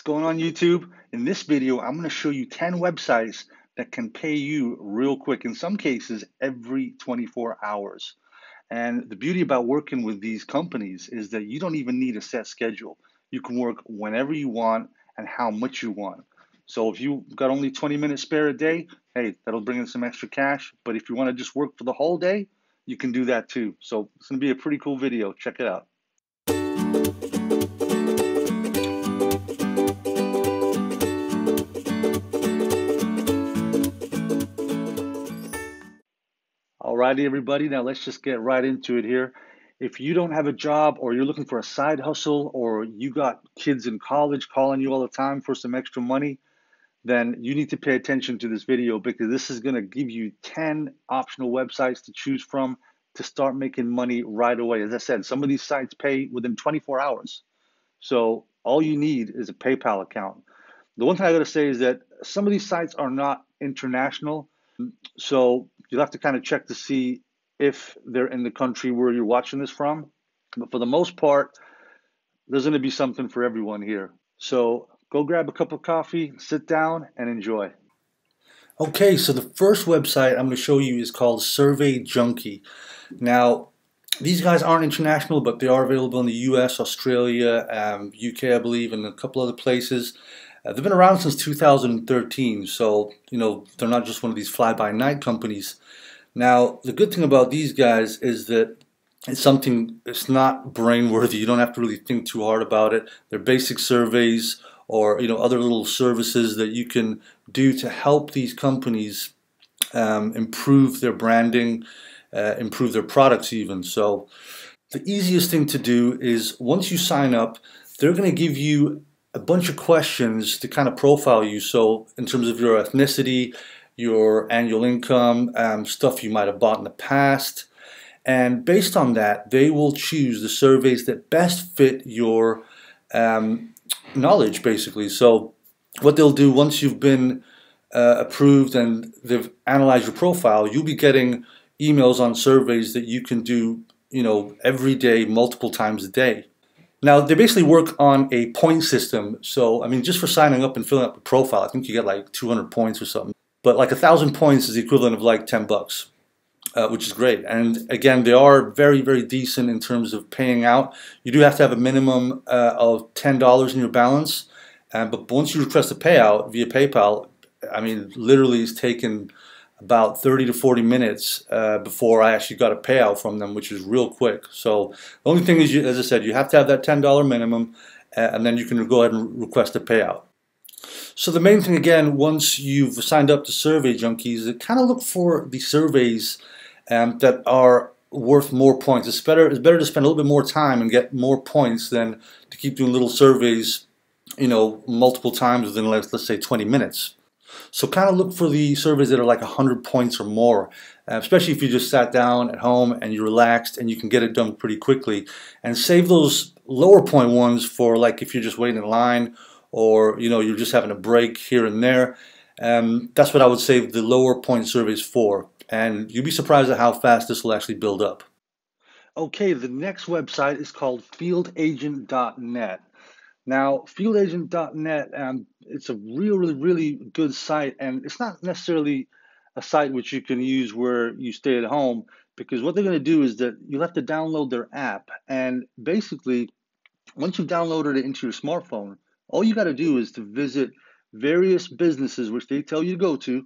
going on YouTube? In this video, I'm going to show you 10 websites that can pay you real quick, in some cases, every 24 hours. And the beauty about working with these companies is that you don't even need a set schedule. You can work whenever you want and how much you want. So if you got only 20 minutes spare a day, hey, that'll bring in some extra cash. But if you want to just work for the whole day, you can do that too. So it's going to be a pretty cool video. Check it out. Alrighty, everybody, now let's just get right into it here. If you don't have a job or you're looking for a side hustle or you got kids in college calling you all the time for some extra money, then you need to pay attention to this video because this is going to give you 10 optional websites to choose from to start making money right away. As I said, some of these sites pay within 24 hours. So all you need is a PayPal account. The one thing I got to say is that some of these sites are not international. So you'll have to kind of check to see if they're in the country where you're watching this from. But for the most part, there's going to be something for everyone here. So go grab a cup of coffee, sit down, and enjoy. Okay, so the first website I'm going to show you is called Survey Junkie. Now, these guys aren't international, but they are available in the US, Australia, UK, I believe, and a couple other places. They've been around since 2013, so they're not just one of these fly-by-night companies. Now, the good thing about these guys is that it's not brain-worthy. You don't have to really think too hard about it. They're basic surveys or other little services that you can do to help these companies improve their branding, improve their products even. So the easiest thing to do is once you sign up, they're going to give you a bunch of questions to kind of profile you. So in terms of your ethnicity, your annual income, stuff you might have bought in the past. And based on that, they will choose the surveys that best fit your knowledge, basically. So what they'll do once you've been approved and they've analyzed your profile, you'll be getting emails on surveys that you can do, every day, multiple times a day. Now, they basically work on a point system. So, I mean, just for signing up and filling up a profile, I think you get like 200 points or something. But like 1,000 points is the equivalent of like 10 bucks, which is great. And again, they are very, very decent in terms of paying out. You do have to have a minimum of $10 in your balance. But once you request a payout via PayPal, I mean, literally it's taken about 30 to 40 minutes before I actually got a payout from them, which is real quick. So the only thing is, as I said, you have to have that $10 minimum, and then you can go ahead and request a payout. So the main thing, again, once you've signed up to Survey Junkies, kind of look for the surveys that are worth more points. It's better to spend a little bit more time and get more points than to keep doing little surveys, multiple times within, let's say, 20 minutes. So kind of look for the surveys that are like 100 points or more, especially if you just sat down at home and you relaxed and you can get it done pretty quickly. And save those lower point ones for like if you're just waiting in line or you're just having a break here and there. That's what I would save the lower point surveys for. And you'll be surprised at how fast this will actually build up. Okay, the next website is called fieldagent.net. Now, fieldagent.net, it's a really good site, and it's not necessarily a site which you can use where you stay at home, because what they're going to do is that you'll have to download their app, and basically, once you've downloaded it into your smartphone, all you got to do is to visit various businesses which they tell you to go to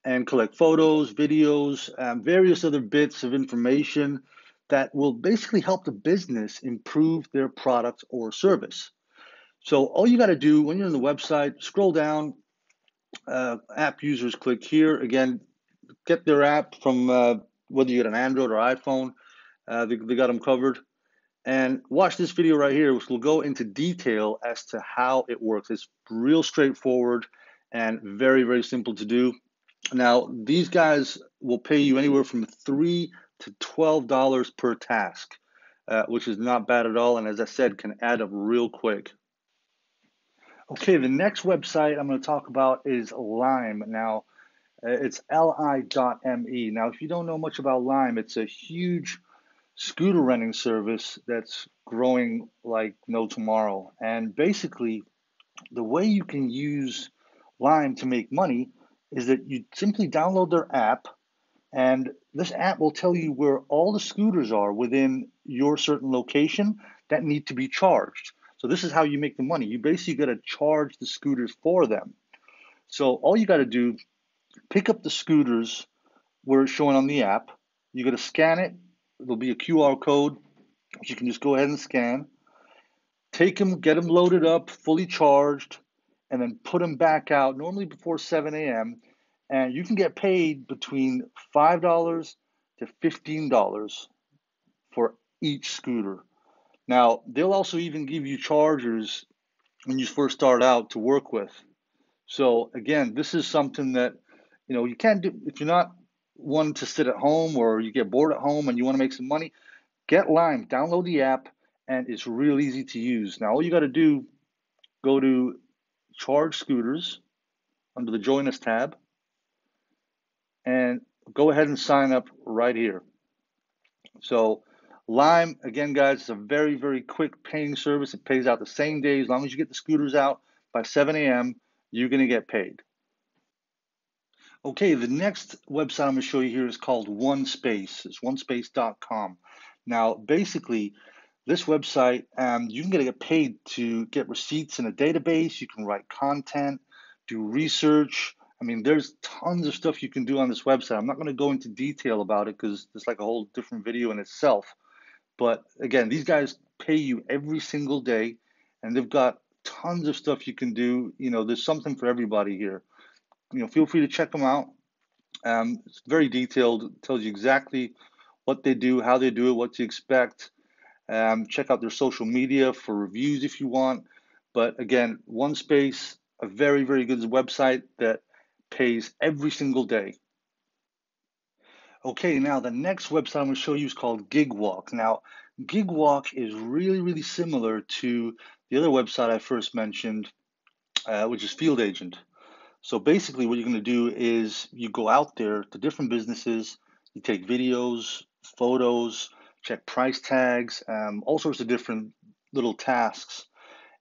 and collect photos, videos, various other bits of information that will basically help the business improve their product or service. So all you got to do when you're on the website, scroll down, app users, click here. Again, get their app from whether you get an Android or iPhone. They got them covered. And watch this video right here, which will go into detail as to how it works. It's real straightforward and very simple to do. Now, these guys will pay you anywhere from $3 to $12 per task, which is not bad at all. And as I said, can add up real quick. Okay, the next website I'm going to talk about is Lime. Now, it's li.me. Now, if you don't know much about Lime, it's a huge scooter renting service that's growing like no tomorrow. And basically, The way you can use Lime to make money is that you simply download their app, and this app will tell you where all the scooters are within your certain location that need to be charged. So this is how you make the money. You basically got to charge the scooters for them. So all you got to do, pick up the scooters where it's showing on the app. You got to scan it. There'll be a QR code which you can just go ahead and scan. Take them, get them loaded up, fully charged, and then put them back out, normally before 7 a.m. And you can get paid between $5 to $15 for each scooter. Now, they'll also even give you chargers when you first start out to work with. So again, this is something that you can't do if you're not one to sit at home or you get bored at home and you want to make some money. Get Lime, download the app, and it's real easy to use. Now, all you got to do, go to Charge Scooters under the Join Us tab, and go ahead and sign up right here. So, Lime, again, guys, it's a very, very quick paying service. It pays out the same day. As long as you get the scooters out by 7 a.m., you're going to get paid. Okay, the next website I'm going to show you here is called OneSpace. It's onespace.com. Now, basically, this website, you can get paid to get receipts in a database. You can write content, do research. I mean, there's tons of stuff you can do on this website. I'm not going to go into detail about it because it's like a whole different video in itself. But again, these guys pay you every single day, and they've got tons of stuff you can do. There's something for everybody here. Feel free to check them out. It's very detailed. It tells you exactly what they do, how they do it, what to expect. Check out their social media for reviews if you want. But again, OneSpace, a very, very good website that pays every single day. Okay, now the next website I'm going to show you is called GigWalk. Now, GigWalk is really, really similar to the other website I first mentioned, which is Field Agent. So basically, what you're going to do is you go out there to different businesses, you take videos, photos, check price tags, all sorts of different little tasks.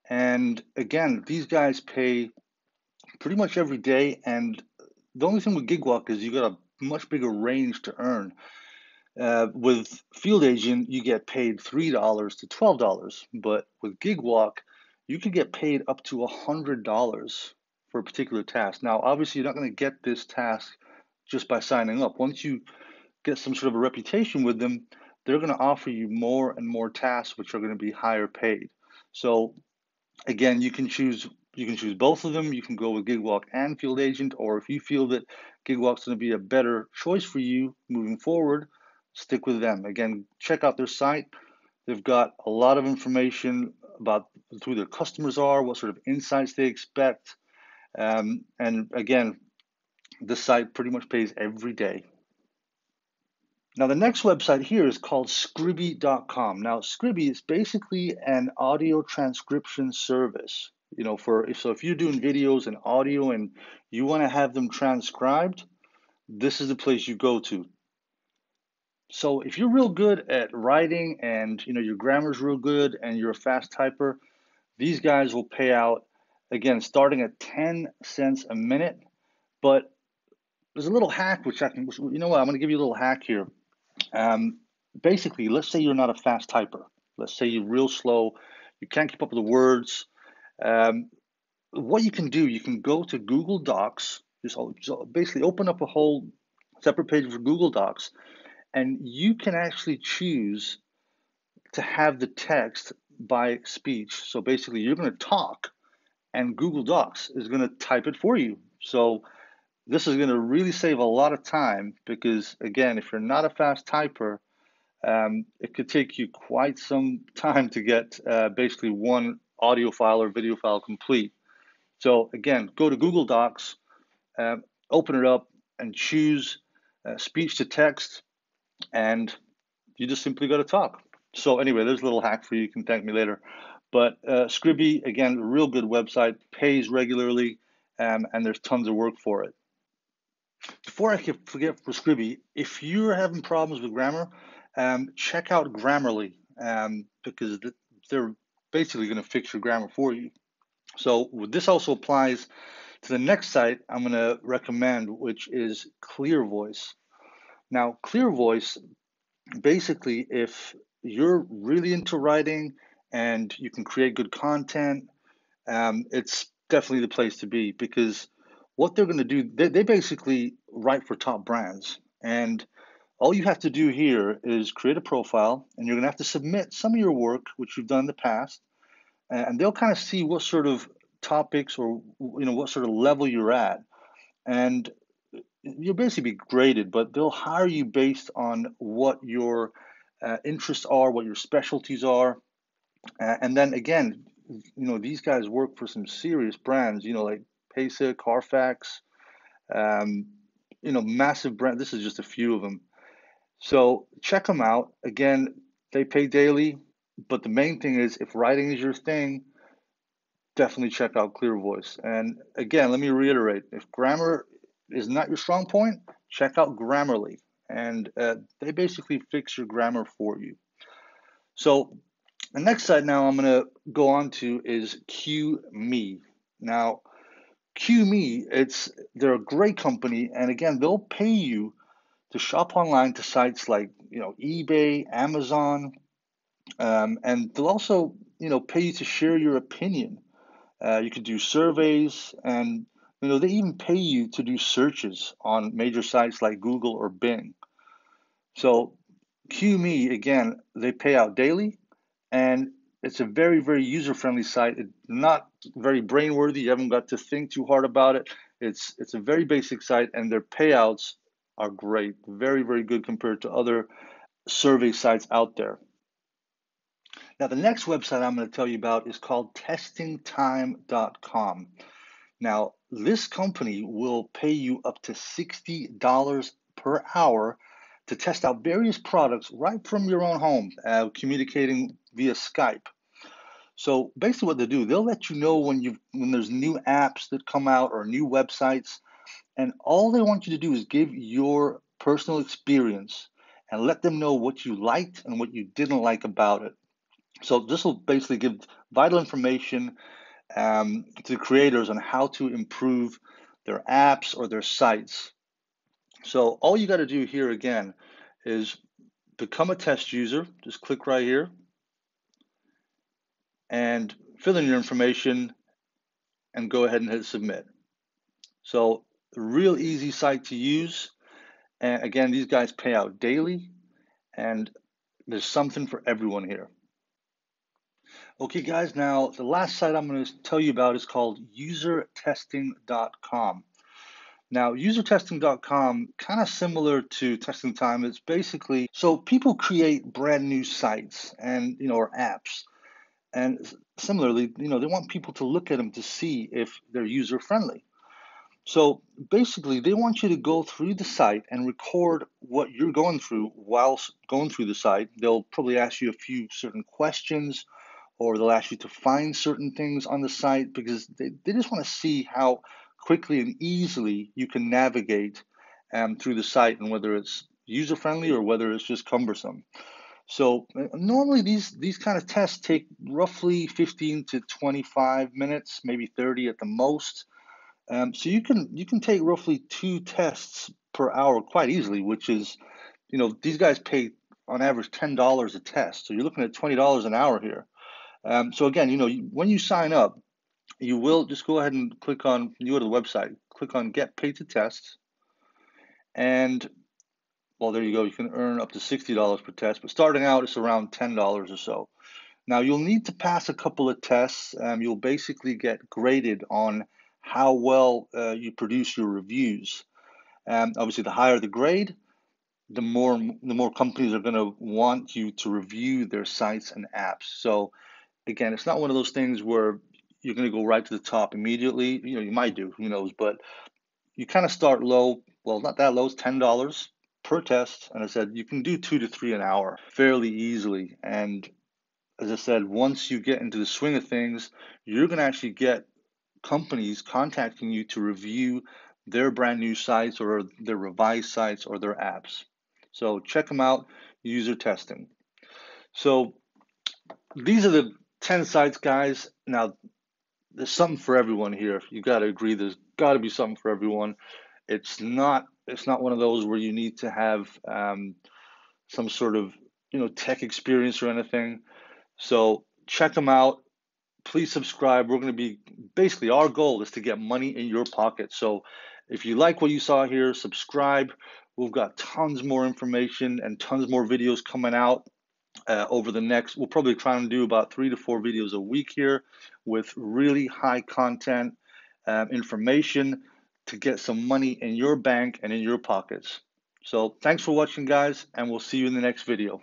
And again, these guys pay pretty much every day. And the only thing with GigWalk is you got a much bigger range to earn. With Field Agent, you get paid $3 to $12, but with GigWalk, you can get paid up to $100 for a particular task. Now, obviously, you're not going to get this task just by signing up. Once you get some sort of a reputation with them, they're going to offer you more and more tasks, which are going to be higher paid. So again, you can choose both of them. You can go with GigWalk and Field Agent, or if you feel that GigWalk's going to be a better choice for you moving forward, stick with them. Again, check out their site. They've got a lot of information about who their customers are, what sort of insights they expect. And again, this site pretty much pays every day. Now, the next website here is called Scribby.com. Now, Scribby is basically an audio transcription service. If you're doing videos and audio and you want to have them transcribed, this is the place you go to. So if you're real good at writing and your grammar's real good and you're a fast typer, these guys will pay out, again, starting at 10 cents a minute. But there's a little hack which I'm going to give you a little hack here. Basically, let's say you're not a fast typer. Let's say you're real slow. You can't keep up with the words. What you can do, you can go to Google Docs, just basically open up a whole separate page for Google Docs, and you can actually choose to have the text by speech. So basically, you're going to talk, and Google Docs is going to type it for you. So this is going to really save a lot of time because, again, if you're not a fast typer, it could take you quite some time to get basically one audio file or video file complete. So again, go to Google Docs, open it up, and choose speech to text, and you just simply got to talk. So anyway, there's a little hack for you. You can thank me later. But Scribby, again, a real good website, pays regularly, and there's tons of work for it. Before I forget for Scribby, if you're having problems with grammar, check out Grammarly because they're basically going to fix your grammar for you. So this also applies to the next site I'm going to recommend, which is Clear Voice. Now, Clear Voice, basically, if you're really into writing and you can create good content, it's definitely the place to be, because what they're going to do, they basically write for top brands. And all you have to do here is create a profile, and you're going to have to submit some of your work, which you've done in the past, and they'll kind of see what sort of topics, or what sort of level you're at. And you'll basically be graded, but they'll hire you based on what your interests are, what your specialties are. And then again, these guys work for some serious brands, like Paysa, Carfax, um, massive brand. This is just a few of them. So check them out. Again, they pay daily, but the main thing is, if writing is your thing, definitely check out Clear Voice. And again, let me reiterate, if grammar is not your strong point, check out Grammarly. And they basically fix your grammar for you. So the next site now I'm going to go on to is QMe. Now, QMe, they're a great company, and again, they'll pay you to shop online to sites like eBay, Amazon, and they'll also pay you to share your opinion. You could do surveys, and they even pay you to do searches on major sites like Google or Bing. So QMe, again, they pay out daily, and it's a very, very user-friendly site. It's not very brain-worthy. You haven't got to think too hard about it. It's a very basic site, and their payouts are great. Very, very good compared to other survey sites out there. Now, the next website I'm going to tell you about is called testingtime.com. Now, this company will pay you up to $60 per hour to test out various products right from your own home, communicating via Skype. So basically what they do, they'll let you know when there's new apps that come out or new websites, and all they want you to do is give your personal experience and let them know what you liked and what you didn't like about it. So this will basically give vital information to the creators on how to improve their apps or their sites. So all you got to do here again is become a test user. Just click right here and fill in your information and go ahead and hit submit. So real easy site to use. And again, these guys pay out daily, and there's something for everyone here. Okay, guys, now the last site I'm going to tell you about is called usertesting.com. Now, usertesting.com, kind of similar to Testing Time, it's basically, so people create brand new sites and, or apps. And similarly, they want people to look at them to see if they're user friendly. So basically, they want you to go through the site and record what you're going through whilst going through the site. They'll probably ask you a few certain questions, or they'll ask you to find certain things on the site, because they just want to see how quickly and easily you can navigate through the site, and whether it's user friendly or whether it's just cumbersome. So normally these kind of tests take roughly 15 to 25 minutes, maybe 30 at the most. So you can take roughly 2 tests per hour quite easily, which is, these guys pay on average $10 a test. So you're looking at $20 an hour here. So again, when you sign up, you will just go ahead and you go to the website, click on Get Paid to Test, and well, there you go. You can earn up to $60 per test, but starting out, it's around $10 or so. Now, you'll need to pass a couple of tests. You'll basically get graded on how well you produce your reviews. Obviously, the higher the grade, the more companies are going to want you to review their sites and apps. So again, it's not one of those things where you're going to go right to the top immediately. You might do, who knows, but you kind of start low. Well, not that low, it's $10 per test. And I said you can do 2 to 3 an hour fairly easily. And as I said, once you get into the swing of things, you're going to actually get companies contacting you to review their brand new sites or their revised sites or their apps. So check them out, user testing. So these are the 10 sites, guys. Now, there's something for everyone here. You got to agree. There's got to be something for everyone. It's not one of those where you need to have some sort of tech experience or anything. So check them out. Please subscribe. We're going to be basically, our goal is to get money in your pocket. So if you like what you saw here, subscribe. We've got tons more information and tons more videos coming out over the next. We'll probably try and do about 3 to 4 videos a week here with really high content information to get some money in your bank and in your pockets. So thanks for watching, guys, and we'll see you in the next video.